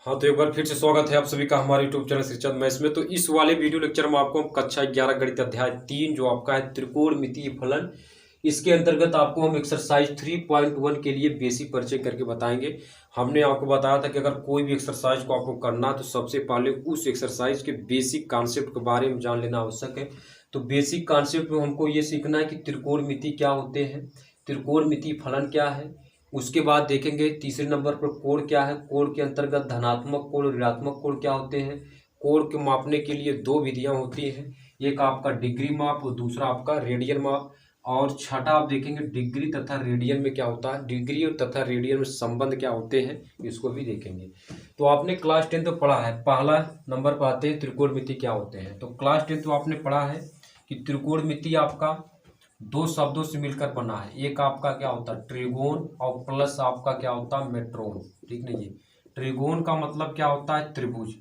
हाँ, तो एक बार फिर से स्वागत है आप सभी का हमारे यूट्यूब चैनल शिक्षक मैथ्स में। तो इस वाले वीडियो लेक्चर में आपको हम कक्षा 11 गणित अध्याय 3 जो आपका है त्रिकोणमितीय फलन, इसके अंतर्गत आपको हम एक्सरसाइज 3.1 के लिए बेसिक परिचय करके बताएंगे। हमने आपको बताया था कि अगर कोई भी एक्सरसाइज को आपको करना है तो सबसे पहले उस एक्सरसाइज के बेसिक कॉन्सेप्ट के बारे में जान लेना आवश्यक है। तो बेसिक कॉन्सेप्ट में हमको ये सीखना है कि त्रिकोणमिति क्या होते हैं, त्रिकोणमितीय फलन क्या है। उसके बाद देखेंगे तीसरे नंबर पर कोण क्या है, कोण के अंतर्गत धनात्मक कोण और ऋणात्मक कोण क्या होते हैं। कोण के मापने के लिए दो विधियां होती हैं, एक आपका डिग्री माप और दूसरा आपका रेडियन माप। और छठा आप देखेंगे डिग्री तथा रेडियन में क्या होता है, डिग्री और तथा रेडियन में संबंध क्या होते हैं, इसको भी देखेंगे। तो आपने क्लास 10 तो पढ़ा है, पहला नंबर पर आते हैं त्रिकोणमिति क्या होते हैं। तो क्लास 10 तो आपने पढ़ा है कि त्रिकोणमिति आपका दो शब्दों से मिलकर बना है। एक आपका क्या होता है ट्रिगोन और प्लस आपका क्या होता है मेट्रोन। ठीक नहीं है, ट्रिगोन का मतलब क्या होता है त्रिभुज,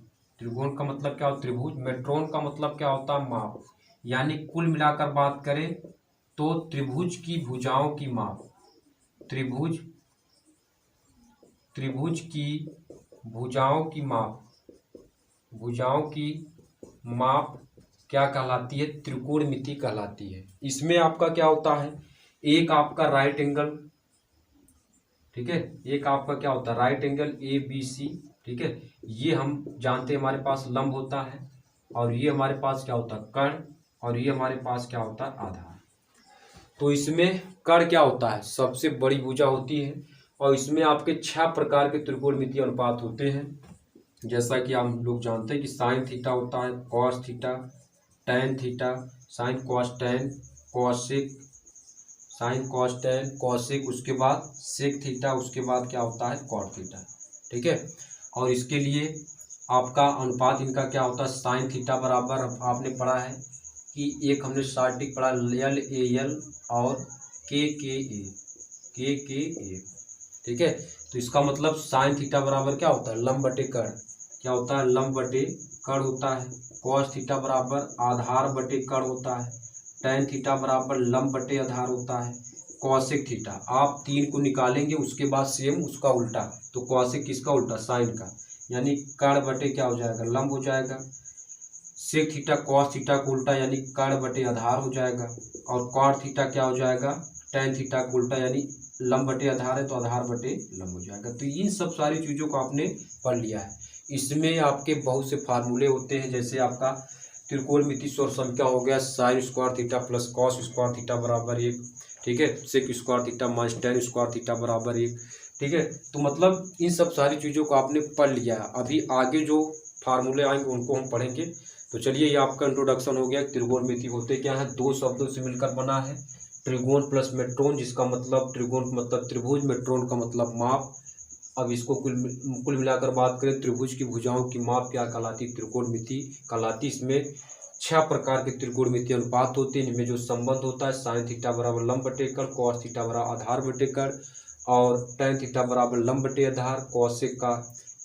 त्रिगोन का मतलब क्या होता है त्रिभुज। मेट्रोन का मतलब क्या होता है माप, यानी कुल मिलाकर बात करें तो त्रिभुज की भुजाओं की माप, त्रिभुज त्रिभुज की भुजाओं की माप, भुजाओं की माप क्या कहलाती है, त्रिकोणमिति कहलाती है। इसमें आपका क्या होता है, एक आपका राइट एंगल, ठीक है, एक आपका क्या होता है right angle A B C, ठीक है, ये हम जानते हैं हमारे पास लंब होता है, और ये हमारे पास क्या होता है कर्ण, और ये हमारे पास क्या होता है आधार। तो इसमें कर्ण क्या होता है सबसे बड़ी भुजा होती है, और इसमें आपके 6 प्रकार के त्रिकोणमितीय अनुपात होते हैं। जैसा कि हम लोग जानते हैं कि साइन थीटा होता है, cos theta, tan theta, sine cos tan, cosec, sine cos tan cosec, उसके बाद सेक थीटा, उसके बाद क्या होता है कॉट थीटा। ठीक है, और इसके लिए आपका अनुपात इनका क्या होता है साइन थीटा बराबर, आपने पढ़ा है कि एक हमने स्टार्टिंग पढ़ा एल ए एल और के ए, ठीक है। तो इसका मतलब साइन थीटा बराबर क्या होता है लंब बटे कर्ण, क्या होता है लंब बटे कर्ण होता है। कॉस थीटा बराबर आधार बटे कर्ण होता है। टैन थीटा बराबर लंब बटे आधार होता है। कॉसेक थीटा आप 3 को निकालेंगे, उसके बाद सेम उसका उल्टा, तो कॉसेक किसका उल्टा साइन का, यानी कर्ण बटे क्या हो जाएगा लंब हो जाएगा। सेक थीटा कॉस थीटा को उल्टा, यानी कर्ण बटे आधार हो जाएगा। और कॉट थीटा क्या हो जाएगा टैन थीटा को उल्टा, यानी लंब बटे आधार है तो आधार बटे लंब हो जाएगा। तो इन सब सारी चीज़ों को आपने पढ़ लिया है। इसमें आपके बहुत से फार्मूले होते हैं, जैसे आपका त्रिकोणमिति स्वर संख्या हो गया sine square theta plus cos square theta बराबर 1, ठीक है, sec square theta minus tan square theta बराबर 1, ठीक है। तो मतलब इन सब सारी चीज़ों को आपने पढ़ लिया है। अभी आगे जो फार्मूले आएंगे उनको हम पढ़ेंगे। तो चलिए ये आपका इंट्रोडक्शन हो गया। त्रिकोणमिति होते क्या है, दो शब्दों से मिलकर बना है, ट्रिगोन प्लस मेट्रोन, जिसका मतलब ट्रिगोन मतलब त्रिभुज, मेट्रोन का मतलब माप। अब इसको कुल मिलाकर बात करें, त्रिभुज की भुजाओं की माप क्या कहलाती, त्रिकोणमिति कहलाती। इसमें 6 प्रकार के त्रिकोणमिति अनुपात होते हैं, इनमें जो संबंध होता है साइन थीटा बराबर लंब बटे कर्ण, कॉस थीटा बराबर आधार बटे कर्ण, और टैन थीटा बराबर लंब बटे आधार। कॉसेक का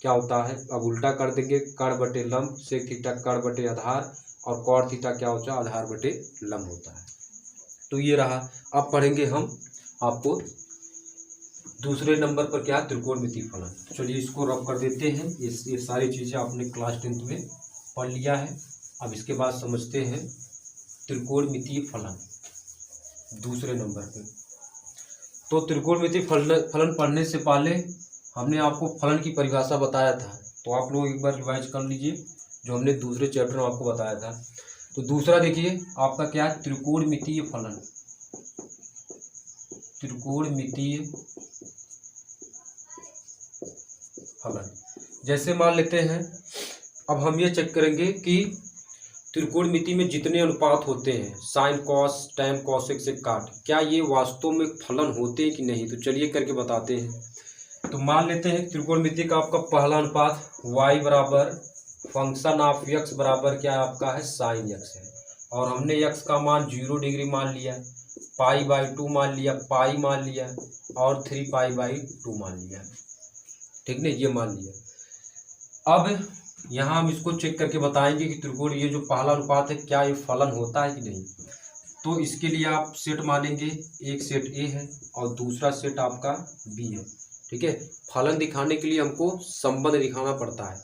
क्या होता है, अब उल्टा कर देंगे, कर्ण बटे लंब, सेक थीटा कर्ण बटे आधार, और कॉट थीटा क्या होता है आधार बटे लंब होता है। तो ये रहा। अब पढ़ेंगे हम आपको दूसरे नंबर पर क्या त्रिकोणमिति फलन। चलिए इसको रब कर देते हैं। ये सारी चीज़ें आपने क्लास 10 में पढ़ लिया है। अब इसके बाद समझते हैं त्रिकोणमितीय फलन दूसरे नंबर पे। तो त्रिकोणमितीय फलन पढ़ने से पहले हमने आपको फलन की परिभाषा बताया था, तो आप लोग एक बार रिवाइज कर लीजिए जो हमने दूसरे चैप्टर में आपको बताया था। तो दूसरा देखिए आपका क्या है त्रिकोणमितीय फलन, त्रिकोणमितीय फलन। जैसे मान लेते हैं, अब हम ये चेक करेंगे कि त्रिकोणमिति में जितने अनुपात होते हैं साइन कॉस टैन कॉसेक से काट, क्या ये वास्तव में फलन होते हैं कि नहीं। तो चलिए करके बताते हैं। तो मान लेते हैं त्रिकोणमिति का आपका पहला अनुपात y बराबर फंक्शन ऑफ x बराबर क्या आपका है साइन x है, और हमने x का मान 0 डिग्री मान लिया, π/2 मान लिया, पाई मान लिया, और 3π/2 मान लिया, ठीक नहीं, ये मान लिया। अब यहाँ हम इसको चेक करके बताएंगे कि त्रिकोण ये जो पहला अनुपात है क्या ये फलन होता है कि नहीं। तो इसके लिए आप सेट मानेंगे, एक सेट ए है और दूसरा सेट आपका बी है, ठीक है, फलन दिखाने के लिए हमको संबंध दिखाना पड़ता है।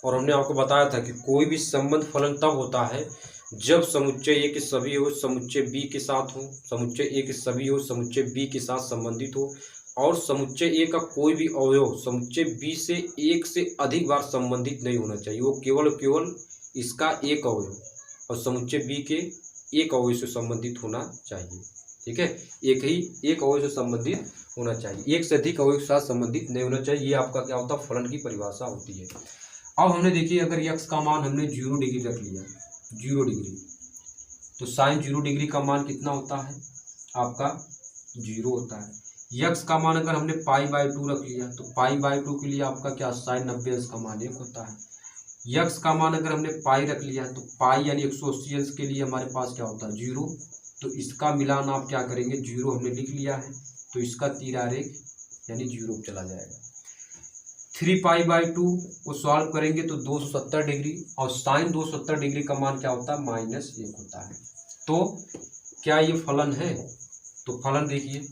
और हमने आपको बताया था कि कोई भी संबंध फलन तब होता है जब समुच्चय ए के सभी हो समुच्चय बी के साथ हो, समुच्चय ए के सभी हो समुच्चय बी के साथ संबंधित हो, और समुच्चय ए का कोई भी अवयव समुच्चय बी से एक से अधिक बार संबंधित नहीं होना चाहिए। वो केवल इसका एक अवयव और समुच्चय बी के एक अवयव से संबंधित होना चाहिए। ठीक है, एक अवयव से संबंधित होना चाहिए, एक से अधिक अवयव के साथ संबंधित नहीं होना चाहिए। ये आपका क्या होता है, फलन की परिभाषा होती है। अब हमने देखिए अगर यक्स का मान हमने 0 डिग्री रख लिया, 0 डिग्री, तो साइन 0 डिग्री का मान कितना होता है आपका 0 होता है। यक्स का मान अगर हमने π/2 रख लिया तो π/2 के लिए आपका क्या साइन 90 अंश का मान 1 होता है। यक्स का मान अगर हमने पाई रख लिया तो पाई यानी 180 अंश के लिए हमारे पास क्या होता है 0, तो इसका मिलान आप क्या करेंगे 0 हमने लिख लिया है, तो इसका तीर आरेख यानी 0 चला जाएगा। 3π/2 को सॉल्व करेंगे तो 270 डिग्री, और साइन 270 डिग्री का मान क्या होता है -1 होता है। तो क्या ये फलन है, तो फलन देखिए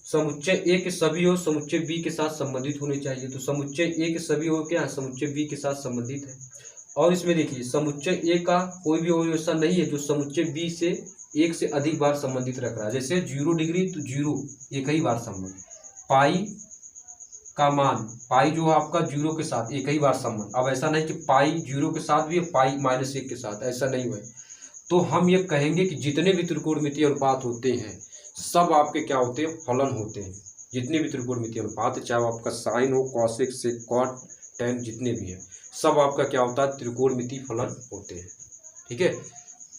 समुच्चय ए के सभी हो समुच्चय बी के साथ संबंधित होने चाहिए, तो समुच्चय ए के सभी हो क्या है समुच्चय बी के साथ संबंधित है। और इसमें देखिए समुच्चय ए का कोई भी अवयव ऐसा नहीं है जो समुच्चय बी से एक से अधिक बार संबंधित रख रहा है। जैसे 0 डिग्री तो 0 एक ही बार संबंध, पाई का मान पाई जो है आपका 0 के साथ एक ही बार संबंध। अब ऐसा नहीं कि पाई 0 के साथ भी है पाई -1 के साथ, ऐसा नहीं हुआ। तो हम ये कहेंगे कि जितने भी त्रिकोणमितीय अनुपात होते हैं सब आपके क्या होते हैं फलन होते हैं। जितने भी त्रिकोणमितीय अनुपात चाहे वो आपका साइन हो कॉसेक सेक कॉट टैन जितने भी हैं सब आपका क्या होता है त्रिकोणमितीय फलन होते हैं। ठीक है,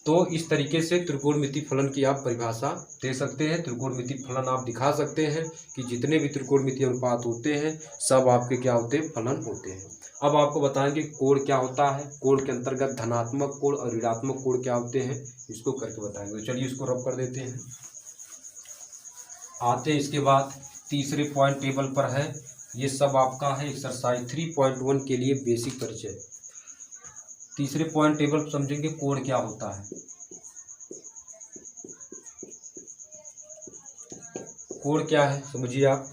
तो इस तरीके से त्रिकोणमितीय फलन की आप परिभाषा दे सकते हैं। त्रिकोणमितीय फलन आप दिखा सकते हैं कि जितने भी त्रिकोणमितीय अनुपात होते हैं सब आपके क्या होते हैं फलन होते हैं। अब आपको बताएंगे कोण क्या होता है, कोण के अंतर्गत धनात्मक कोण और ऋणात्मक कोण क्या होते हैं, इसको करके बताएंगे। तो चलिए इसको रब कर देते हैं। आते हैं इसके बाद तीसरे पॉइंट टेबल पर है, ये सब आपका है एक्सरसाइज 3.1 के लिए बेसिक परिचय। तीसरे पॉइंट टेबल समझेंगे कोण क्या होता है। कोण क्या है समझिए आप।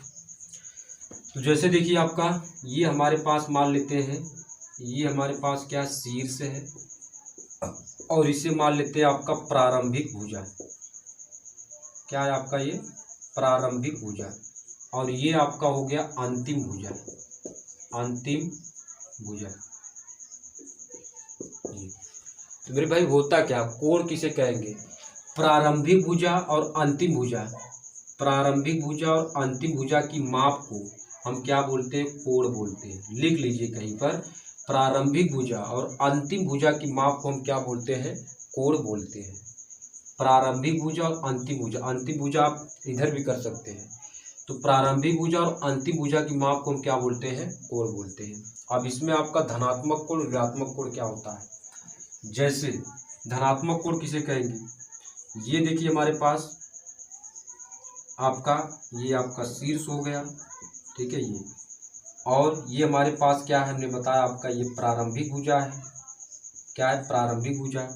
तो जैसे देखिए आपका ये हमारे पास मान लेते हैं ये हमारे पास क्या शीर्ष है, और इसे मान लेते हैं आपका प्रारंभिक भुजा। क्या है आपका ये प्रारंभिक भुजा, और ये आपका हो गया अंतिम भुजा, अंतिम भुजा। तो मेरे भाई होता क्या, कोण किसे कहेंगे, प्रारंभिक भुजा और अंतिम भुजा। प्रारंभिक भुजा और अंतिम भुजा की माप को हम क्या बोलते हैं, कोण बोलते हैं। लिख लीजिए कहीं पर, प्रारंभिक भुजा और अंतिम भुजा की माप को हम क्या बोलते हैं, कोण बोलते हैं। प्रारंभिक भुजा और अंतिम भुजा, अंतिम भुजा आप इधर भी कर सकते हैं। तो प्रारंभिक भुजा और अंतिम भुजा की माप को हम क्या बोलते हैं, कोण बोलते हैं। अब इसमें आपका धनात्मक कोण ऋणात्मक कोण क्या होता है। जैसे धनात्मक कोण किसे कहेंगे, ये देखिए हमारे पास आपका ये आपका शीर्ष हो गया, ठीक है ये, और ये हमारे पास क्या है हमने बताया आपका ये प्रारंभिक भुजा है, क्या है प्रारंभिक भुजा,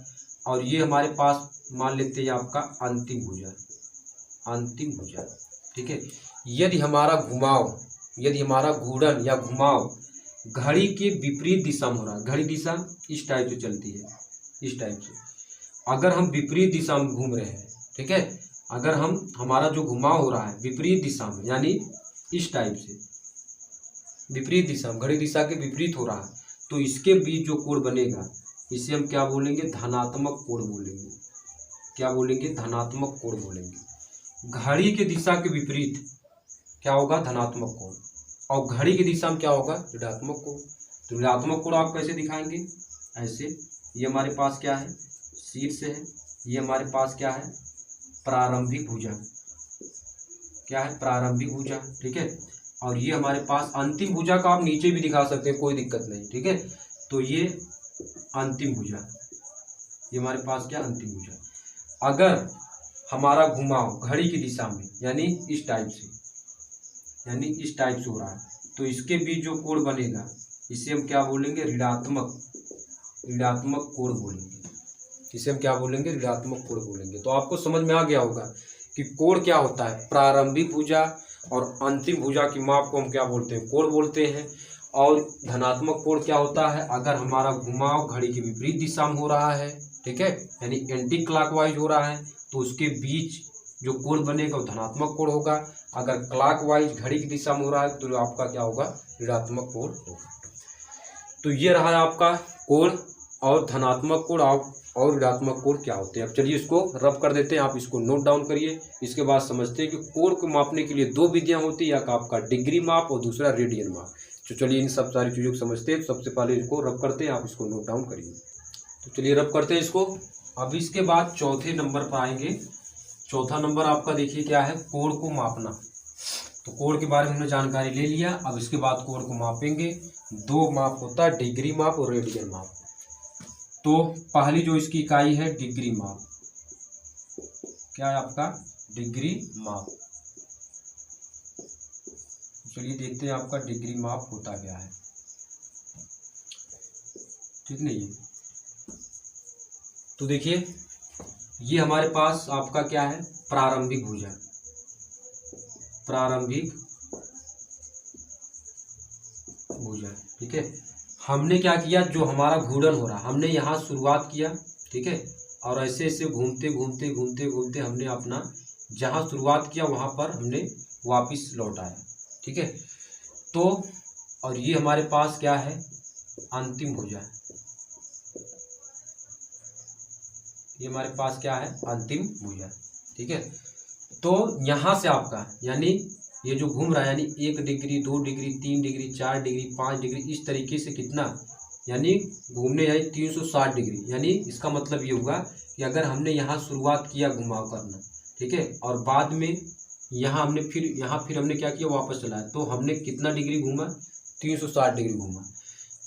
और ये हमारे पास मान लेते हैं आपका अंतिम भुजा, अंतिम भुजा। ठीक है, यदि हमारा घुमाव, यदि हमारा घूर्णन या घुमाव घड़ी के विपरीत दिशा में हो रहा है, घड़ी दिशा इस टाइप से चलती है, इस टाइप से, अगर हम विपरीत दिशा में घूम रहे हैं, ठीक है, अगर हम हमारा जो घुमाव हो रहा है विपरीत दिशा में यानी इस टाइप से विपरीत दिशा में, घड़ी दिशा के विपरीत हो रहा है, तो इसके बीच जो कोण बनेगा इसे हम क्या बोलेंगे, धनात्मक कोण बोलेंगे। क्या बोलेंगे, धनात्मक कोण बोलेंगे। घड़ी के दिशा के विपरीत क्या होगा, धनात्मक कोण, और घड़ी की दिशा में क्या होगा, ऋणात्मक कोण। तो ऋणात्मक कोण आप कैसे दिखाएंगे, ऐसे, ये हमारे पास क्या है शीर्ष है, ये हमारे पास क्या है प्रारंभिक भुजा, क्या है प्रारंभिक भुजा, ठीक है, और ये हमारे पास अंतिम भुजा का आप नीचे भी दिखा सकते हैं, कोई दिक्कत नहीं, ठीक है। तो ये अंतिम भुजा, ये हमारे पास क्या अंतिम भुजा। अगर हमारा घुमाव घड़ी की दिशा में यानी इस टाइप से, यानी इस टाइप से हो रहा है, तो इसके बीच जो कोण बनेगा इसे हम क्या बोलेंगे, ऋणात्मक, ऋणात्मक कोण बोलेंगे। इसे हम क्या बोलेंगे, ऋणात्मक कोण बोलेंगे। तो आपको समझ में आ गया होगा कि कोण क्या होता है, प्रारंभिक भुजा और अंतिम भुजा की माप को हम क्या बोलते हैं, कोण बोलते हैं। और धनात्मक कोण क्या होता है, अगर हमारा घुमाव घड़ी के विपरीत दिशा में हो रहा है, ठीक है, यानी एंटी क्लॉकवाइज हो रहा है, तो उसके बीच जो कोण बनेगा वो धनात्मक कोण होगा। अगर क्लॉकवाइज घड़ी की दिशा में हो रहा है तो आपका क्या होगा, ऋणात्मक कोण होगा। तो ये रहा आपका कोण और धनात्मक कोण और ऋणात्मक कोण क्या होते हैं। अब चलिए इसको रब कर देते हैं, आप इसको नोट डाउन करिए। इसके बाद समझते हैं कि कोण को मापने के लिए दो विधियां होती है, एक आपका डिग्री माप और दूसरा रेडियन माप। तो चलिए इन सब सारी चीज़ों को समझते हैं। सबसे पहले इसको रब करते हैं, आप इसको नोट डाउन करिए। तो चलिए रब करते हैं इसको। अब इसके बाद चौथे नंबर पर आएंगे। चौथा नंबर आपका देखिए क्या है, कोण को मापना। तो कोण के बारे में हमने जानकारी ले लिया। अब इसके बाद कोण को मापेंगे। दो माप होता है, डिग्री माप और रेडियन माप। तो पहली जो इसकी इकाई है डिग्री माप, क्या है आपका, डिग्री माप। चलिए देखते हैं आपका डिग्री माप होता क्या है, ठीक नहीं है। तो देखिए ये हमारे पास आपका क्या है, प्रारंभिक भुजा, प्रारंभिक भुजा, ठीक है। हमने क्या किया, जो हमारा घूर्णन हो रहा, हमने यहाँ शुरुआत किया, ठीक है, और ऐसे ऐसे घूमते घूमते घूमते घूमते हमने अपना जहाँ शुरुआत किया वहाँ पर हमने वापस लौट आया, ठीक है। तो और ये हमारे पास क्या है, अंतिम भुजा, ये हमारे पास क्या है, अंतिम भुजा, ठीक है। तो यहाँ से आपका यानी ये जो घूम रहा है, यानी 1 degree 2 degree 3 degree 4 degree 5 degree, इस तरीके से कितना, यानी घूमने जाए 360 डिग्री। यानी इसका मतलब ये होगा कि अगर हमने यहाँ शुरुआत किया घुमाव करना, ठीक है, और बाद में यहाँ हमने फिर हमने क्या किया, वापस चलाया, तो हमने कितना डिग्री घूमा, 360 डिग्री घूमा।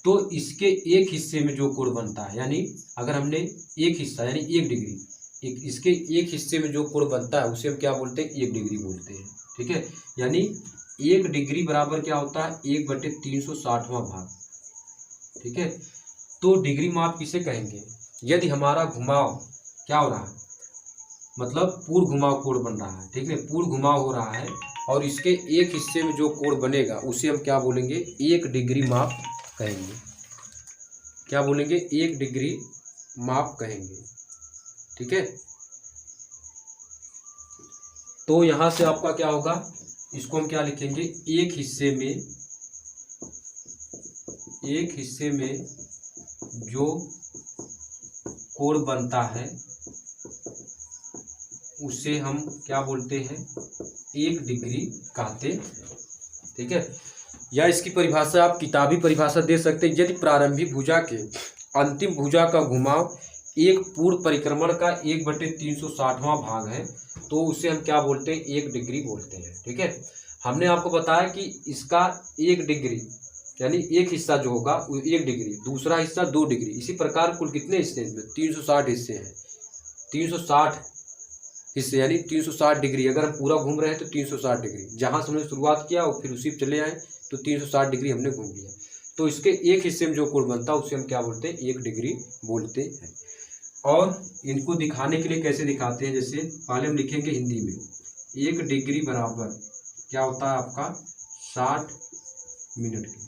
तो इसके एक हिस्से में जो कोण बनता है, यानी अगर हमने एक हिस्सा यानी 1 डिग्री, इसके एक हिस्से में जो कोण बनता है उसे हम क्या बोलते हैं, 1 डिग्री बोलते हैं, ठीक है। यानी 1 डिग्री बराबर क्या होता है, 1/360वां भाग, ठीक है। तो डिग्री माप किसे कहेंगे, यदि हमारा घुमाव क्या हो रहा है, मतलब पूर्ण घुमाव कोण बन रहा है, ठीक है, पूर्ण घुमाव हो रहा है और इसके एक हिस्से में जो कोण बनेगा उसे हम क्या बोलेंगे, 1 डिग्री माप कहेंगे। क्या बोलेंगे, 1 डिग्री माप कहेंगे, ठीक है। तो यहां से आपका क्या होगा, इसको हम क्या लिखेंगे, एक हिस्से में जो कोण बनता है उसे हम क्या बोलते हैं, 1 डिग्री कहते हैं, ठीक है। या इसकी परिभाषा आप किताबी परिभाषा दे सकते हैं, यदि प्रारंभिक भुजा के अंतिम भुजा का घुमाव एक पूर्ण परिक्रमण का 1/360वां भाग है तो उसे हम क्या बोलते हैं, 1 डिग्री बोलते हैं, ठीक है। हमने आपको बताया कि इसका 1 डिग्री यानी एक हिस्सा जो होगा वो 1 डिग्री, दूसरा हिस्सा 2 डिग्री, इसी प्रकार कुल कितने हिस्से हैं, 360 हिस्से हैं। 360 हिस्से यानी 360 डिग्री, अगर हम पूरा घूम रहे हैं तो 360 डिग्री, जहाँ से हमने शुरुआत किया और फिर उसी पर चले आए तो 360 डिग्री हमने घूम लिया। तो इसके एक हिस्से में जो कोण बनता है उसे हम क्या बोलते हैं, 1 डिग्री बोलते हैं। और इनको दिखाने के लिए कैसे दिखाते हैं, जैसे पहले हम लिखेंगे हिंदी में, 1 डिग्री बराबर क्या होता है आपका 60 मिनट की,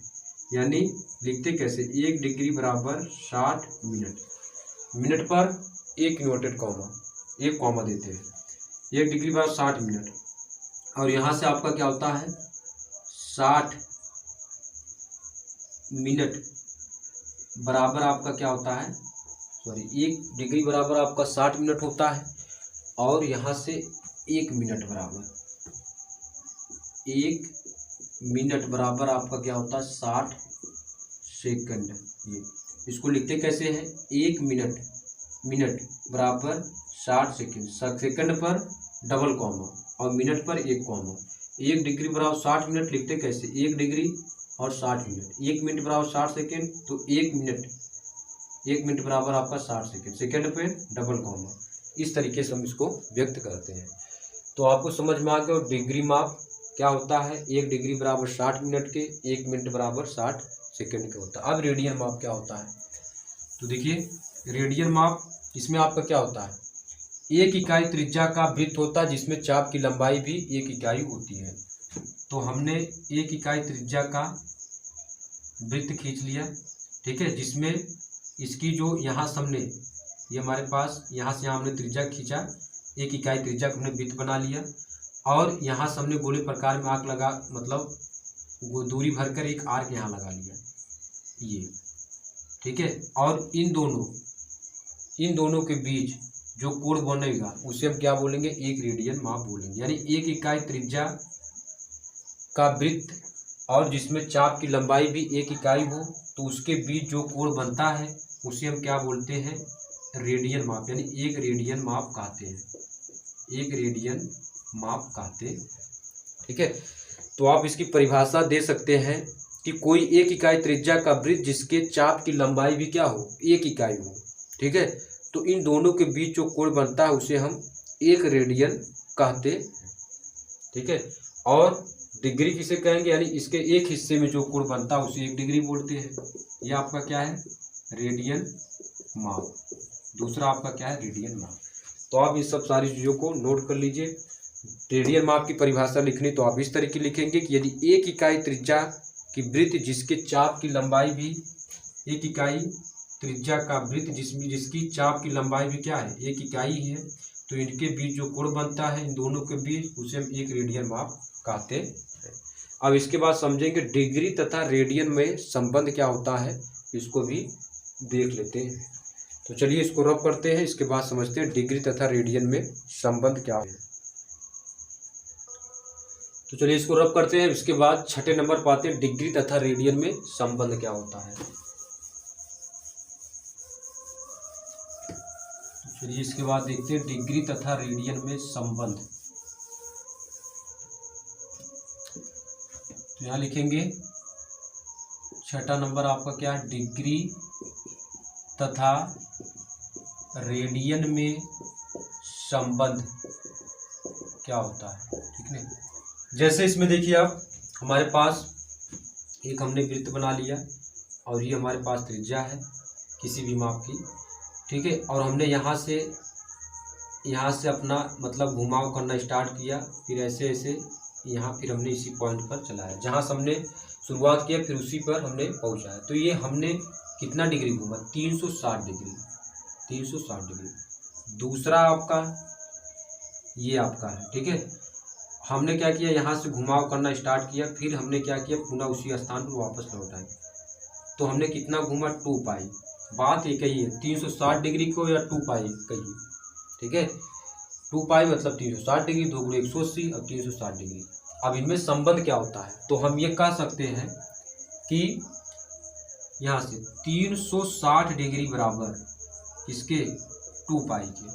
यानी लिखते कैसे, 1 डिग्री बराबर 60 मिनट, मिनट पर एक इन्वर्टेड कॉमा, एक कॉमा देते हैं, 1 डिग्री बराबर 60 मिनट। और यहाँ से आपका क्या होता है, 60 मिनट बराबर आपका क्या होता है, 1 डिग्री बराबर आपका 60 मिनट होता है। और यहाँ से 1 मिनट बराबर 1 मिनट बराबर आपका क्या होता है, 60 सेकंड। ये इसको लिखते कैसे हैं, 1 मिनट बराबर 60 सेकंड, सेकंड पर डबल कॉमा और मिनट पर एक कॉमा। 1 डिग्री बराबर 60 मिनट लिखते कैसे, 1 डिग्री और 60 मिनट, 1 मिनट बराबर 60 सेकंड, तो 1 मिनट बराबर आपका 60 सेकंड, सेकंड पे डबल कॉमा। इस तरीके से हम इसको व्यक्त करते हैं। तो आपको समझ में आ गया डिग्री माप क्या होता है, 1 डिग्री बराबर 60 मिनट के, 1 मिनट बराबर 60 सेकंड के होता है। अब रेडियन माप क्या होता है, तो देखिए रेडियन माप, इसमें आपका क्या होता है, 1 इकाई त्रिज्या का वृत्त होता है जिसमें चाप की लंबाई भी 1 इकाई होती है। तो हमने एक इकाई त्रिज्या का वृत्त खींच लिया, ठीक है, जिसमें इसकी जो यहाँ से हमने ये हमारे पास यहाँ से यहाँ हमने त्रिज्या खींचा, एक इकाई त्रिज्या का हमने वृत्त बना लिया और यहाँ से हमने गोले प्रकार में आर्क लगा, मतलब वो दूरी भरकर एक आर्क यहाँ लगा लिया ये, ठीक है। और इन दोनों के बीच जो कोण बनेगा उसे हम क्या बोलेंगे, एक रेडियन माप बोलेंगे। यानी एक इकाई त्रिज्या का वृत्त और जिसमें चाप की लंबाई भी एक इकाई हो तो उसके बीच जो कोण बनता है उसे हम क्या बोलते हैं, रेडियन माप, यानी एक रेडियन माप कहते हैं, एक रेडियन माप कहते हैं, ठीक है। तो आप इसकी परिभाषा दे सकते हैं कि कोई एक इकाई त्रिज्या का वृत्त जिसके चाप की लंबाई भी क्या हो, एक इकाई हो, ठीक है। तो इन दोनों के बीच जो कोण बनता है उसे हम एक रेडियन कहते हैं, ठीक है। और डिग्री किसे कहेंगे, यानी इसके एक हिस्से में जो कोण बनता है उसे एक डिग्री बोलते हैं। यह आपका क्या है, रेडियन माप। दूसरा आपका क्या है, रेडियन माप। तो आप इस सब सारी चीज़ों को नोट कर लीजिए। रेडियन माप की परिभाषा लिखनी तो आप इस तरीके लिखेंगे कि यदि एक इकाई त्रिज्या की वृत्त जिसके चाप की लंबाई भी, एक इकाई त्रिज्या का वृत्त जिसकी चाप की लंबाई भी क्या है, एक इकाई है, तो इनके बीच जो कोण बनता है इन दोनों के बीच उसे हम एक रेडियन माप कहते हैं। अब इसके बाद समझेंगे डिग्री तथा रेडियन में संबंध क्या होता है, इसको भी देख लेते हैं। तो चलिए इसको रब करते हैं, इसके बाद समझते हैं डिग्री तथा रेडियन में संबंध क्या है। तो चलिए इसको रब करते हैं, इसके बाद छठे नंबर पाते हैं डिग्री तथा रेडियन में संबंध क्या होता है। तो चलिए इसके बाद देखते हैं डिग्री तथा रेडियन में संबंध। तो यहाँ लिखेंगे छठा नंबर आपका क्या है, डिग्री तथा रेडियन में संबंध क्या होता है, ठीक है। जैसे इसमें देखिए आप, हमारे पास एक हमने वृत्त बना लिया और ये हमारे पास त्रिज्या है किसी भी माप की, ठीक है। और हमने यहाँ से अपना मतलब घुमाव करना स्टार्ट किया, फिर ऐसे ऐसे यहाँ, फिर हमने इसी पॉइंट पर चलाया जहाँ से हमने शुरुआत किया, फिर उसी पर हमने पहुँचाया। तो ये हमने कितना डिग्री घूमा, 360 डिग्री, 360 डिग्री। दूसरा आपका ये आपका है, ठीक है। हमने क्या किया, यहाँ से घुमाव करना स्टार्ट किया, फिर हमने क्या किया, पुनः उसी स्थान पर वापस लौट आए। तो हमने कितना घूमा, 2 पाई। बात एक ही है, 360 डिग्री को या 2 पाई कहिए, ठीक है। 2 पाई मतलब 360 डिग्री, 2 गुणे 180 और 360 डिग्री। अब इनमें संबंध क्या होता है, तो हम ये कह सकते हैं कि यहाँ से 360 डिग्री बराबर किसके, 2 पाई के।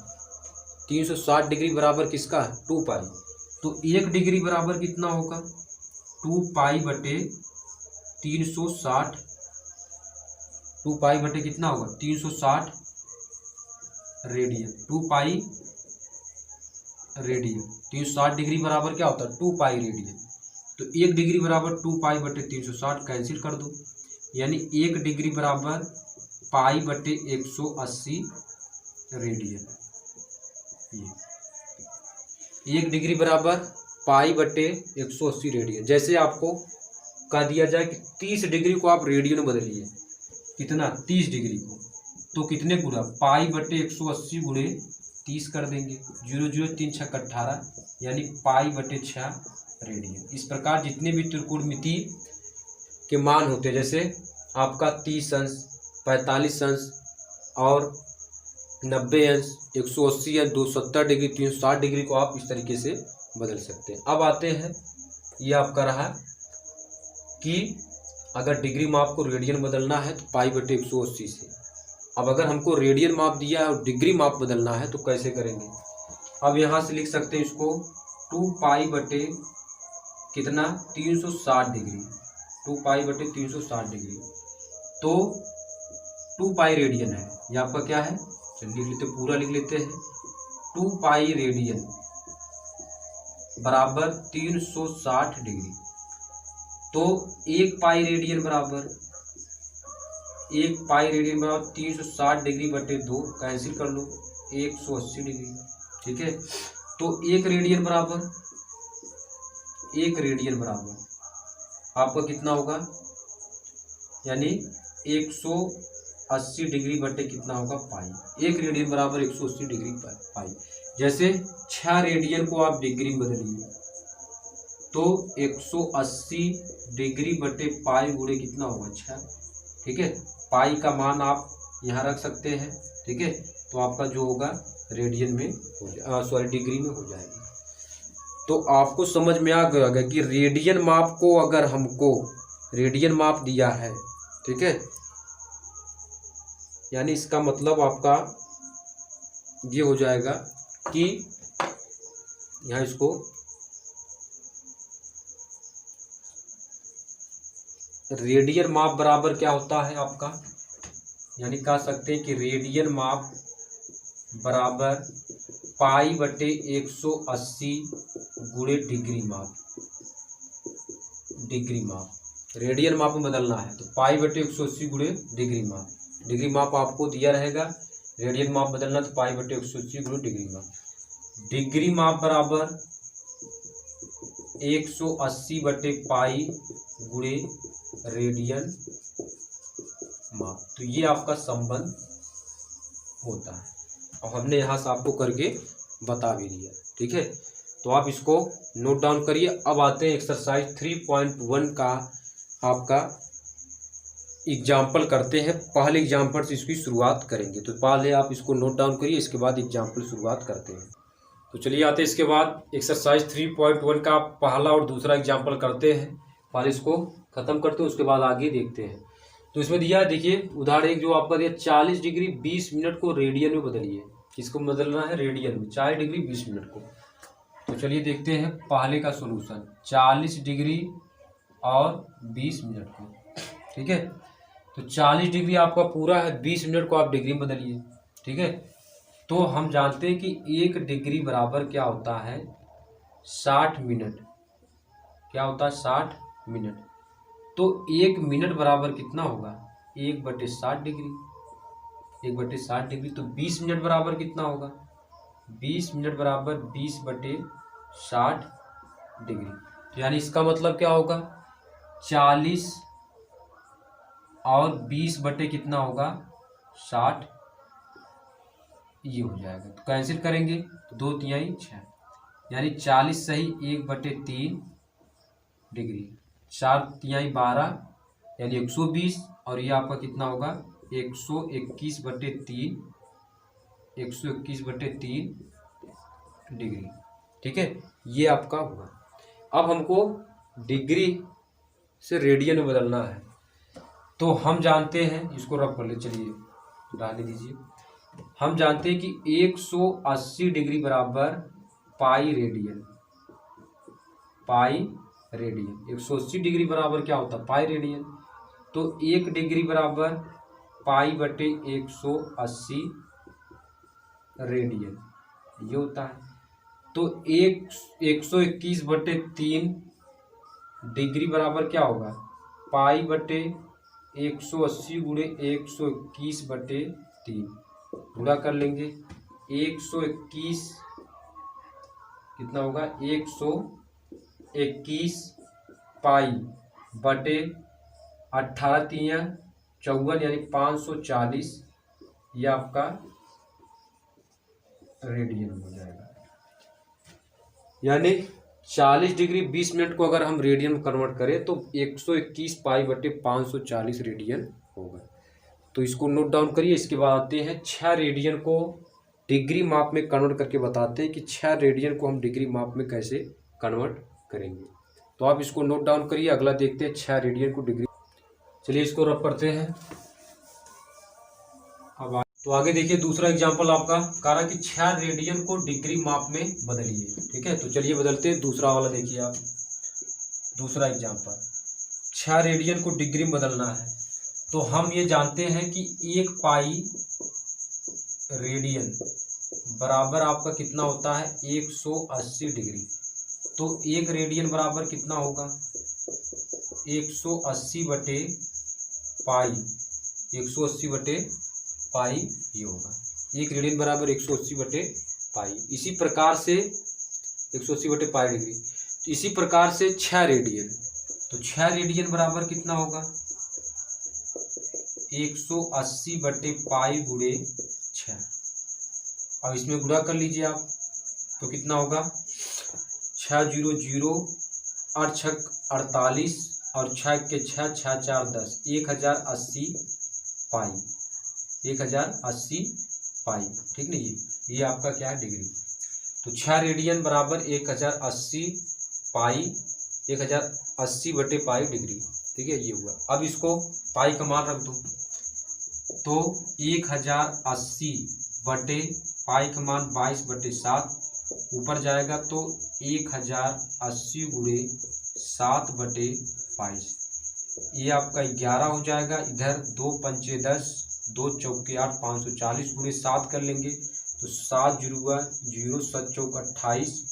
360 डिग्री बराबर किसका, 2 पाई। तो 1 डिग्री बराबर कितना होगा, 2 पाई बटे 360। 2 पाई बटे कितना होगा, 360 रेडियन। 2 पाई रेडियन, 360 डिग्री बराबर क्या होता है, 2 पाई रेडियन। तो 1 डिग्री बराबर 2 पाई बटे 360, कैंसिल कर दो, यानी 1 डिग्री बराबर पाई बटे 180 रेडियन। 1 डिग्री बराबर पाई बटे 180 रेडियन। जैसे आपको कह दिया जाए कि 30 डिग्री को आप रेडियन बदलिए, कितना, 30 डिग्री को, तो कितने गुना, पाई बटे 180 गुणे 30 कर देंगे, 0 0 3 6 18, यानी पाई बटे 6 रेडियन। इस प्रकार जितने भी त्रिकोणमिति के मान होते हैं, जैसे आपका 30 अंश, 45 अंश और 90 अंश, 180 अंश, 270 डिग्री, 360 डिग्री को आप इस तरीके से बदल सकते हैं। अब आते हैं, ये आपका रहा कि अगर डिग्री माप को रेडियन बदलना है तो पाई बटे 180 से। अब अगर हमको रेडियन माप दिया है और डिग्री माप बदलना है तो कैसे करेंगे। अब यहाँ से लिख सकते हैं इसको 2 पाई बटे कितना, 360 डिग्री। 2 पाई बटे 360 डिग्री, तो 2 पाई रेडियन है, ये आपका क्या है, चलिए लिख लेते, पूरा लिख लेते हैं। 2 पाई रेडियन बराबर 360 डिग्री। तो 1 पाई रेडियन बराबर 360 डिग्री बटे 2, कैंसिल कर लो, 180 डिग्री, ठीक है। तो 1 रेडियन बराबर 1 रेडियन बराबर आपका कितना होगा, यानी 180 डिग्री बटे कितना होगा पाई। 1 रेडियन बराबर 180 डिग्री पाई। जैसे 6 रेडियन को आप डिग्री में बदलिए तो 180 डिग्री बटे पाई गुणे कितना होगा 6। ठीक है, पाई का मान आप यहाँ रख सकते हैं। ठीक है, तो आपका जो होगा रेडियन में डिग्री में हो जाएगा। तो आपको समझ में आ गया कि रेडियन माप को अगर हमको रेडियन माप दिया है, ठीक है, यानी इसका मतलब आपका ये हो जाएगा कि यहाँ इसको रेडियन माप बराबर क्या होता है आपका, यानी कह सकते हैं कि रेडियन माप बराबर पाई बटे 180 गुणे डिग्री माप। डिग्री माप रेडियन माप में बदलना है तो पाई बटे 180 गुणे डिग्री माप। डिग्री माप आपको दिया रहेगा, रेडियन माप बदलना तो पाई बटे 180 गुणे डिग्री माप। डिग्री माप बराबर 180 बटे पाई गुणे रेडियन माप। तो ये आपका संबंध होता है और हमने यहाँ से आपको करके बता भी दिया। ठीक है, तो आप इसको नोट डाउन करिए। अब आते हैं एक्सरसाइज 3.1 का आपका एग्जाम्पल करते हैं। पहले एग्जाम्पल से इसकी शुरुआत करेंगे, तो पहले आप इसको नोट डाउन करिए, इसके बाद एग्जाम्पल शुरुआत करते हैं। तो चलिए आते हैं इसके बाद एक्सरसाइज 3.1 का पहला और दूसरा एग्जाम्पल करते हैं। पहले इसको खत्म करते हैं, उसके बाद आगे देखते हैं। तो इसमें दिया है, देखिए उदाहरण एक जो आपका दिया 40 डिग्री 20 मिनट को रेडियन में बदलिए। किसको बदलना है, रेडियन में, 40 डिग्री 20 मिनट को। तो चलिए देखते हैं पहले का सॉल्यूशन, 40 डिग्री और 20 मिनट को। ठीक है, तो 40 डिग्री आपका पूरा है, 20 मिनट को आप डिग्री में बदलिए। ठीक है, तो हम जानते हैं कि 1 डिग्री बराबर क्या होता है 60 मिनट। क्या होता है 60 मिनट। तो 1 मिनट बराबर कितना होगा 1/60 डिग्री। 1/60 डिग्री तो 20 मिनट बराबर कितना होगा, 20 मिनट बराबर 20/60 डिग्री। तो यानी इसका मतलब क्या होगा 40 और 20 बटे कितना होगा 60, ये हो जाएगा। तो कैंसिल करेंगे तो 2 तिहाई 6, यानी 40 सही 1/3 डिग्री, 4 तिहाई 12 यानी 120, और ये आपका कितना होगा 121/3 121/3 डिग्री। ठीक है, ये आपका हुआ। अब हमको डिग्री से रेडियन में बदलना है, तो हम जानते हैं, इसको रब कर ले, चलिए डाल दीजिए। हम जानते हैं कि 180 डिग्री बराबर pi radian. Pi radian 180 degree बराबर क्या होता है पाई रेडियन। तो 1 डिग्री बराबर पाई बटे 180 रेडियन, ये होता है। तो 121/3 डिग्री बराबर क्या होगा पाई बटे 180 गुणे 121/3, पूरा कर लेंगे। 121 कितना होगा 121 पाई बटे 18 तिया 54 यानी 540, यह आपका रेडियन हो जाएगा। यानी 40 डिग्री 20 मिनट को अगर हम रेडियन में कन्वर्ट करें तो 121 पाई बटे 540 रेडियन होगा। तो इसको नोट डाउन करिए। इसके बाद आते हैं 6 रेडियन को डिग्री माप में कन्वर्ट करके बताते हैं कि 6 रेडियन को हम डिग्री माप में कैसे कन्वर्ट करेंगे। तो आप इसको नोट डाउन करिए। अगला देखते हैं 6 रेडियन को डिग्री। चलिए इसको रब करते हैं। अब तो आगे देखिए दूसरा एग्जांपल आपका कह रहा है कि 6 रेडियन को डिग्री माप में बदलिए। ठीक है, तो चलिए बदलते हैं। दूसरा वाला देखिए आप, दूसरा एग्जांपल 6 रेडियन को डिग्री में बदलना है। तो हम ये जानते हैं कि 1 पाई रेडियन बराबर आपका कितना होता है 180 डिग्री। तो 1 रेडियन बराबर कितना होगा 180 बटे पाई, 180 बटे पाई ये होगा। 1 रेडियन बराबर 180 बटे पाई। इसी प्रकार से 180 बटे पाई डिग्री। इसी प्रकार से 6 रेडियन, तो 6 रेडियन बराबर कितना होगा 180/पाई गुणे 6। अब इसमें गुणा कर लीजिए आप, तो कितना होगा 6 0 0 8 6 48 और 6 के 6 6 4 10 1080 पाई, 1080 पाई। ठीक नहीं, ये आपका क्या है डिग्री। तो 6 रेडियन बराबर 1080 पाई, 1080/पाई डिग्री। ठीक है, ये हुआ। अब इसको पाई का मान रख दो, तो 1080/पाई का मान 22/7 ऊपर जाएगा, तो 1080 गुणे 7/22, ये आपका 11 हो जाएगा। इधर 2 पंचे 10, 2 चौके 8, 540 गुणे 7 कर लेंगे, तो 7 जुड़ुआ 0, 7 चौक 28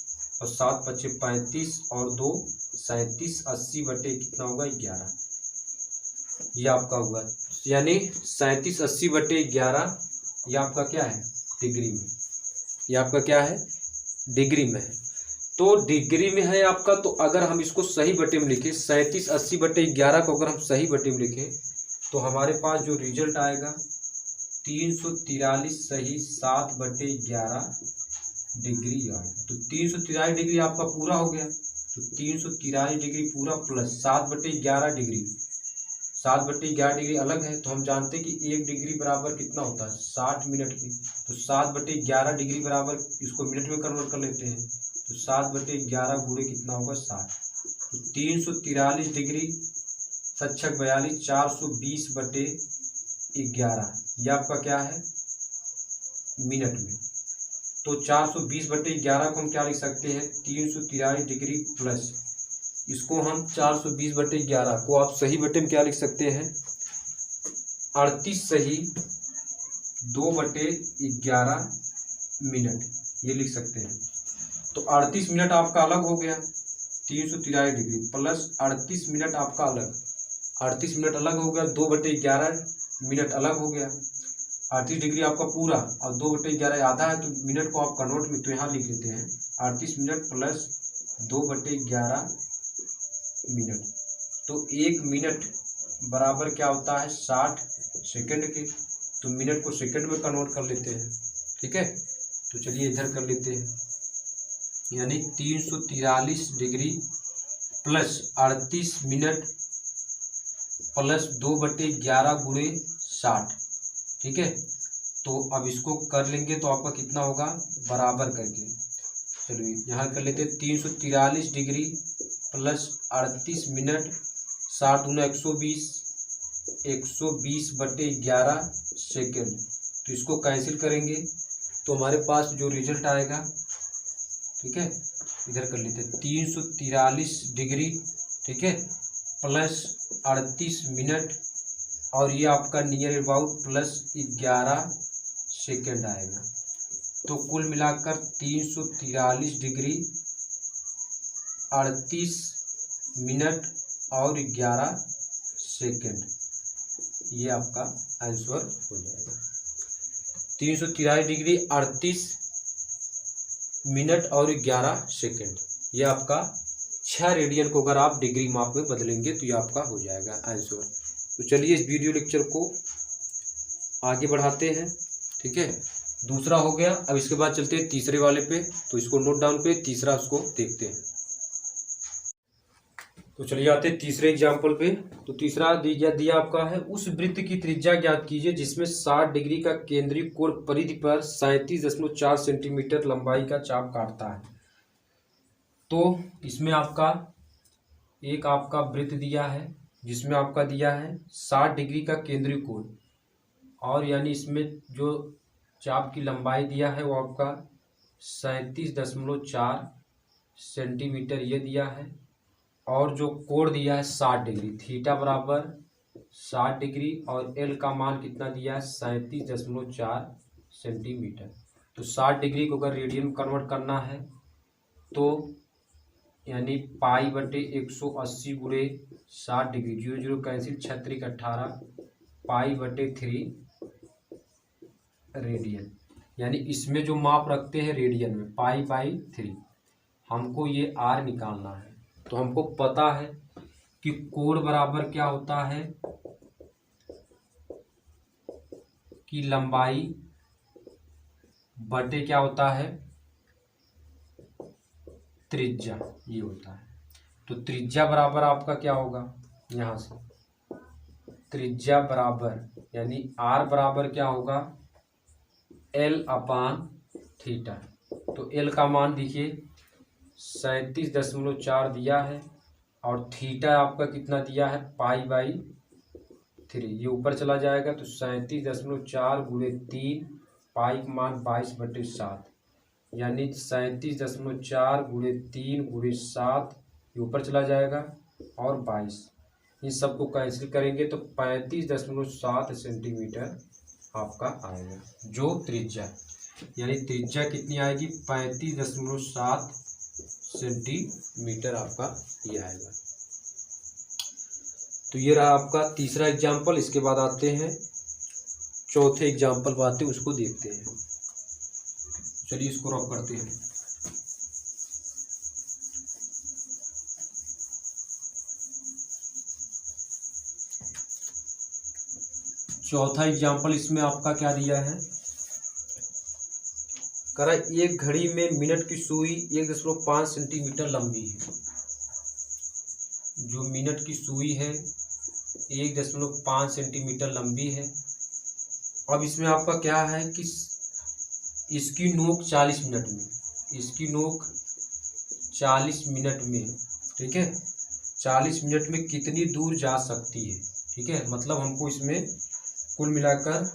और 7 पच्चे 35 और 2 37, 80 कितना होगा 11, ये आपका हुआ। यानी 37 80/11 ये आपका क्या है डिग्री में, ये आपका क्या है डिग्री में है। तो डिग्री में है आपका, तो अगर हम इसको सही बटे में लिखें 37 80/11 को अगर हम सही बटे में लिखें, तो हमारे पास जो रिजल्ट आएगा 343 सही 7/11 डिग्री आएगा। तो 343 डिग्री आपका पूरा हो गया, तो 343 डिग्री पूरा प्लस 7/11 डिग्री, 7/11 डिग्री अलग है, तो हम जानते हैं कि 1 डिग्री बराबर कितना होता है 60 मिनट की। तो 7/11 डिग्री बराबर, इसको मिनट में कन्वर्ट कर लेते हैं, तो 7/11 गुणे कितना होगा 60। तो 343 डिग्री 7 6 42, 420/11 ये आपका क्या है मिनट में। तो 420/11 को हम क्या लिख सकते हैं 343 डिग्री प्लस, इसको हम 420/11 को आप सही बटे में क्या लिख सकते हैं 38 सही 2/11 मिनट, ये लिख सकते हैं। तो 38 मिनट आपका अलग हो गया 343 डिग्री प्लस 38 मिनट आपका अलग, 38 मिनट अलग हो गया, 2/11 मिनट अलग हो गया। 38 डिग्री आपका पूरा और 2/11 आधा है, तो मिनट को आप कन्वर्ट में तो यहाँ लिख लेते हैं 38 मिनट प्लस 2/11 मिनट। तो 1 मिनट बराबर क्या होता है 60 सेकंड के, तो मिनट को सेकंड में कन्वर्ट कर लेते हैं। ठीक है, तो चलिए इधर कर लेते हैं, यानी 343 डिग्री प्लस 38 मिनट प्लस 2/11 गुणे 60। ठीक है, तो अब इसको कर लेंगे तो आपका कितना होगा बराबर करके, चलिए यहाँ कर लेते हैं 343 डिग्री प्लस 38 मिनट 60 दूना 120, 120/11 सेकेंड। तो इसको कैंसिल करेंगे तो हमारे पास जो रिजल्ट आएगा, ठीक है इधर कर लेते हैं 343 डिग्री, ठीक है प्लस 38 मिनट और ये आपका नियर अबाउट प्लस 11 सेकेंड आएगा। तो कुल मिलाकर 343 डिग्री 38 मिनट और 11 सेकेंड, ये आपका आंसर हो जाएगा। 343 डिग्री 38 मिनट और 11 सेकेंड, ये आपका 6 रेडियन को अगर आप डिग्री माप में बदलेंगे तो ये आपका हो जाएगा आंसर। तो चलिए इस वीडियो लेक्चर को आगे बढ़ाते हैं। ठीक है, दूसरा हो गया, अब इसके बाद चलते हैं तीसरे वाले पे, तो इसको नोट डाउन पे तीसरा उसको देखते हैं। तो चलिए आते हैं तीसरे एग्जाम्पल पे। तो तीसरा दिया आपका है, उस वृत्त की त्रिज्या ज्ञात कीजिए जिसमें 60 डिग्री का केंद्रीय कोण परिधि पर 37.4 सेंटीमीटर लंबाई का चाप काटता है। तो इसमें आपका एक आपका वृत्त दिया है जिसमें आपका दिया है 60 डिग्री का केंद्रीय कोण, और यानी इसमें जो चाप की लंबाई दिया है वो आपका 37.4 सेंटीमीटर ये दिया है, और जो कोण दिया है 60 डिग्री, थीटा बराबर 60 डिग्री और एल का मान कितना दिया है 37.4 सेंटीमीटर। तो 60 डिग्री को अगर रेडियन में कन्वर्ट करना है तो यानी पाई/180 गुणे 60 डिग्री, 0 0 कैंसिल, 36 18 पाई/3 रेडियन, यानी इसमें जो माप रखते हैं रेडियन में पाई/3। हमको ये आर निकालना है। तो हमको पता है कि कोण बराबर क्या होता है कि लंबाई बटे क्या होता है त्रिज्या, ये होता है। तो त्रिज्या बराबर आपका क्या होगा, यहाँ से त्रिज्या बराबर यानी आर बराबर क्या होगा एल अपान थीटा। तो एल का मान देखिए 37.4 दिया है और थीटा आपका कितना दिया है π/3। ये ऊपर चला जाएगा तो 37.4 गुणे 3 पाई का मान 22/7 यानी 37.4 गुणे 3 गुणे 7 ये ऊपर चला जाएगा और 22। इन सबको कैंसिल करेंगे तो 35.7 सेंटीमीटर आपका आएगा जो त्रिज्या, यानी त्रिज्या कितनी आएगी 35.7 सेंटीमीटर आपका ये आएगा। तो ये रहा आपका तीसरा एग्जाम्पल। इसके बाद आते हैं चौथे एग्जाम्पल पर आते हैं, उसको देखते हैं। चलिए इसको रफ करते हैं। चौथा एग्जाम्पल इसमें आपका क्या दिया है, करा एक घड़ी में मिनट की सुई 1.5 सेंटीमीटर लंबी है। जो मिनट की सुई है 1.5 सेंटीमीटर लंबी है। अब इसमें आपका क्या है कि इसकी नोक 40 मिनट में, इसकी नोक 40 मिनट में, ठीक है, 40 मिनट में कितनी दूर जा सकती है, ठीक है। मतलब हमको इसमें कुल मिलाकर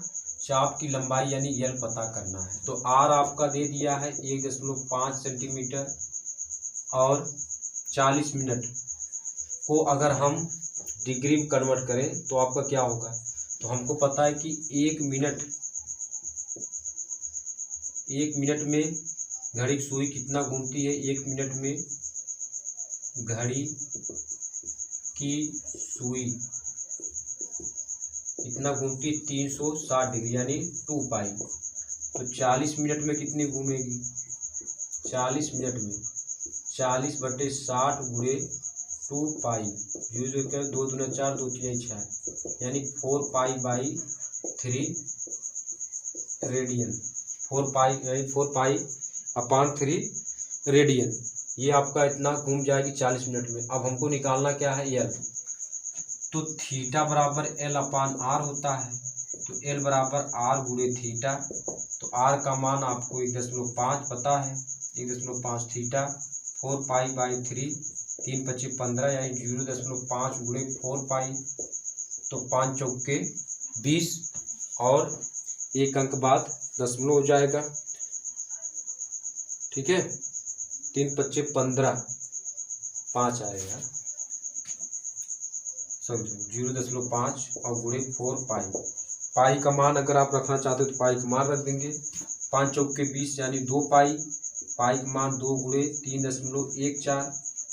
चाप की लंबाई यानी एल पता करना है। तो आर आपका दे दिया है 1.5 सेंटीमीटर और 40 मिनट को अगर हम डिग्री में कन्वर्ट करें तो आपका क्या होगा। तो हमको पता है कि एक मिनट में घड़ी की सुई कितना घूमती है, एक मिनट में घड़ी की सुई कितना घूमती, 360 डिग्री यानी 2 पाई। तो 40 मिनट में कितनी घूमेगी, 40 मिनट में 40/60 गुणे 2 पाई, 2 दूना 4 2 3 6 यानी 4 पाई/3 रेडियन, 4 पाई अपान 3 रेडियन। ये आपका इतना घूम जाएगी 40 मिनट में। अब हमको निकालना क्या है एल। तो थीटा बराबर एल अपान आर होता है। तो एल बराबर आर गुणे थीटा। तो आर का मान आपको 1.5 पता है, 1.5 थीटा 4 पाई/3 3 × 5 = 15 यानी 0.5 गुणे 4 पाई। तो 5 चौके 20 और एक अंक बाद दशमलव हो जाएगा, ठीक है। 3 × 5 = 15, 5 आएगा, समझो 0.5 और गुणे 4 पाई। पाई का मान अगर आप रखना चाहते हो तो पाई का मान रख देंगे। 5 चौके 20 यानी 2 पाई। पाई का मान 2 गुणे 3.14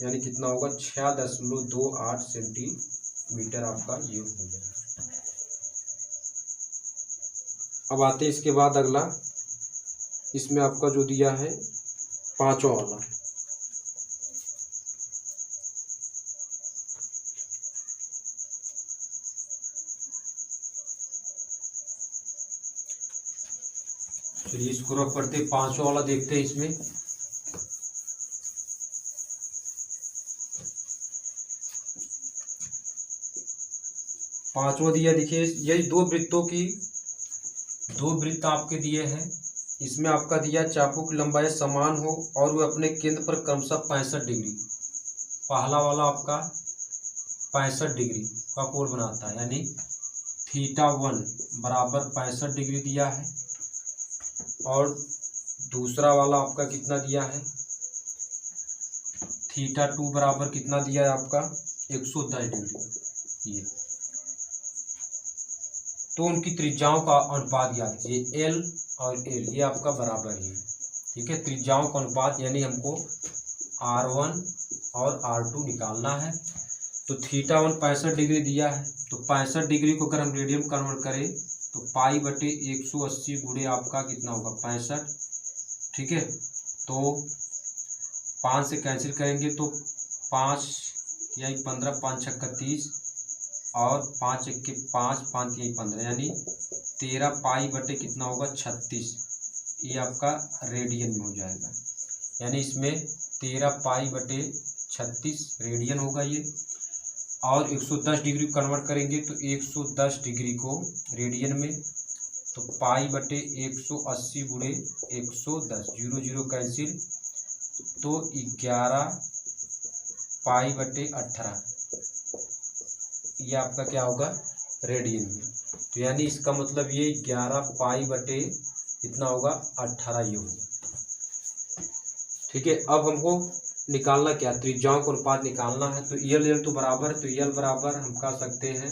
यानी कितना होगा 6.28 सेंटीमीटर आपका ये हो जाएगा। अब आते हैं इसके बाद अगला, इसमें आपका जो दिया है पांचवा वाला, चलिए इसको रफ करते, पांचवा वाला देखते हैं। इसमें पांचवा दिया, देखिए यही दो वृत्त आपके दिए हैं। इसमें आपका दिया चाकू की लंबाई समान हो और वह अपने केंद्र पर क्रमशः 65 डिग्री, पहला वाला आपका 65 डिग्री का कोण बनाता है, यानी θ1 बराबर 65 डिग्री दिया है। और दूसरा वाला आपका कितना दिया है, θ2 बराबर कितना दिया है आपका 110 डिग्री। ये तो उनकी त्रिज्याओं का अनुपात याद कीजिए, एल और एल ये आपका बराबर ही है, ठीक है। त्रिज्याओं का अनुपात यानी हमको R1 और R2 निकालना है। तो θ1 65 डिग्री दिया है, तो 65 डिग्री को अगर हम रेडियन कन्वर्ट करें तो π/180 गुणे आपका कितना होगा 65, ठीक है। तो 5 से कैंसिल करेंगे तो 5 यही 15, 5 छक्का 30 और 5 एक के 5, 5 यही 15, यानी 13 पाई बटे कितना होगा 36। ये आपका रेडियन में हो जाएगा, यानी इसमें 13 पाई बटे 36 रेडियन होगा ये। और 110 डिग्री कन्वर्ट करेंगे तो 110 डिग्री को रेडियन में, तो पाई बटे 180 गुणे 110, 0 0 कैंसिल, तो 11 पाई बटे 18, ये आपका क्या होगा रेडियन में। तो यानी इसका मतलब ये 11 पाई बटे कितना होगा 18 ये होगा। ठीक है, अब हमको निकालना क्या, त्रिज्याओं का अनुपात निकालना है। तो यल तो बराबर, तो यल बराबर हम कह सकते हैं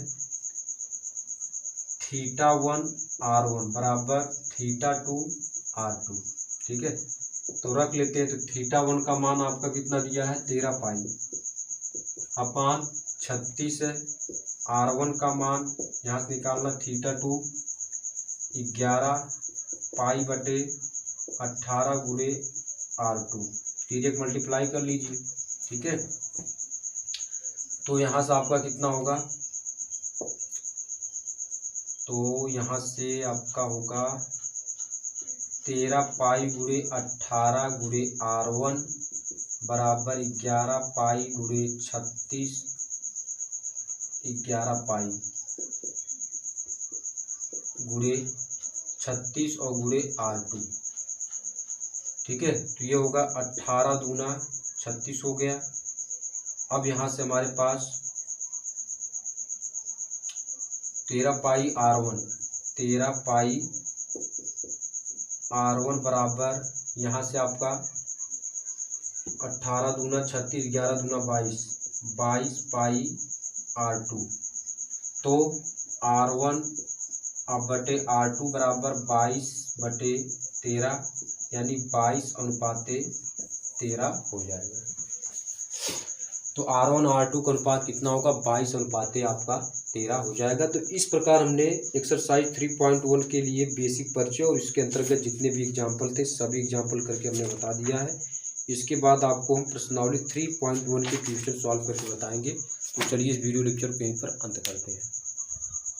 θ1 r1 बराबर θ2 r2। ठीक है, तो रख लेते हैं। तो θ1 का मान आपका कितना दिया है 13 पाई अपान 36 है। r1 का मान यहाँ से निकालना θ2 11 पाई बटे 18 गुणे r2, डायरेक्ट मल्टीप्लाई कर लीजिए। ठीक है, तो यहाँ से आपका कितना होगा, तो यहाँ से आपका होगा 13 पाई गुणे 18 गुणे r1 बराबर 11 पाई गुणे 36, 11 पाई गुणे 36 और गुणे r2। ठीक है, तो ये होगा 18 दूना 36 हो गया। अब यहाँ से हमारे पास 13 पाई r1, 13 पाई r1 बराबर यहाँ से आपका 18 दूना 36, 11 दूना 22, 22 पाई r2। तो r1 अब बटे r2 बराबर 22 बटे 13, यानी 22 अनुपात 13 हो जाएगा। तो R1 R2 का अनुपात कितना होगा 22 अनुपात आपका 13 हो जाएगा। तो इस प्रकार हमने एक्सरसाइज 3.1 के लिए बेसिक परिचय और इसके अंतर्गत जितने भी एग्जाम्पल थे सभी एग्जाम्पल करके हमने बता दिया है। इसके बाद आपको हम प्रश्नावली 3.1 के क्वेश्चन सॉल्व करके बताएंगे। तो चलिए इस वीडियो लेक्चर को यहीं पर अंत करते हैं।